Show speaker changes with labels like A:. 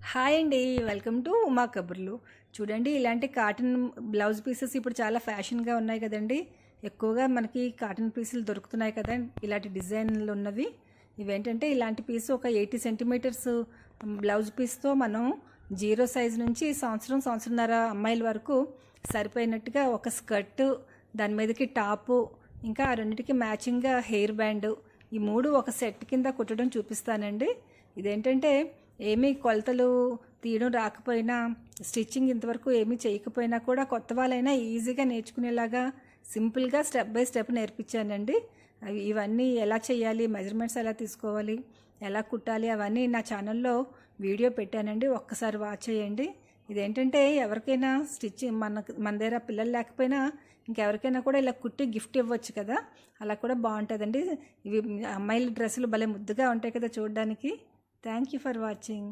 A: Hi అండి. Welcome to Uma కబుర్లు. చూడండి, ఇలాంటి కాటన్ బ్లౌజ్ పీసెస్ ఇప్పుడు చాలా ఫ్యాషన్గా ఉన్నాయి కదండి. ఎక్కువగా మనకి కాటన్ పీసులు దొరుకుతున్నాయి కదా, ఇలాంటి డిజైన్లు ఉన్నవి. ఇవేంటంటే ఇలాంటి పీసు ఒక 80 సెంటీమీటర్స్ బ్లౌజ్ పీస్తో మనం 0 సైజ్ నుంచి సంవత్సరంన్నర అమ్మాయిల వరకు సరిపోయినట్టుగా ఒక స్కర్టు, దాని మీదకి టాపు, ఇంకా ఆ రెండింటికి మ్యాచింగ్గా హెయిర్ బ్యాండ్, ఈ మూడు ఒక సెట్ కింద కుట్టడం చూపిస్తానండి. ఇదేంటంటే ఏమీ కొలతలు తీయడం రాకపోయినా, స్టిచ్చింగ్ ఇంతవరకు ఏమీ చేయకపోయినా కూడా కొత్త వాళ్ళైనా ఈజీగా నేర్చుకునేలాగా సింపుల్గా స్టెప్ బై స్టెప్ నేర్పించానండి. ఇవన్నీ ఎలా చేయాలి, మెజర్మెంట్స్ ఎలా తీసుకోవాలి, ఎలా కుట్టాలి, అవన్నీ నా ఛానల్లో వీడియో పెట్టానండి. ఒక్కసారి వాచ్ చేయండి. ఇదేంటంటే ఎవరికైనా స్టిచ్చింగ్ మన దగ్గర పిల్లలు లేకపోయినా ఇంకెవరికైనా కూడా ఇలా కుట్టి గిఫ్ట్ ఇవ్వచ్చు కదా, అలా కూడా బాగుంటుందండి. ఇవి అమ్మాయిల డ్రెస్సులు భలే ముద్దుగా ఉంటాయి కదా చూడడానికి. Thank you for watching.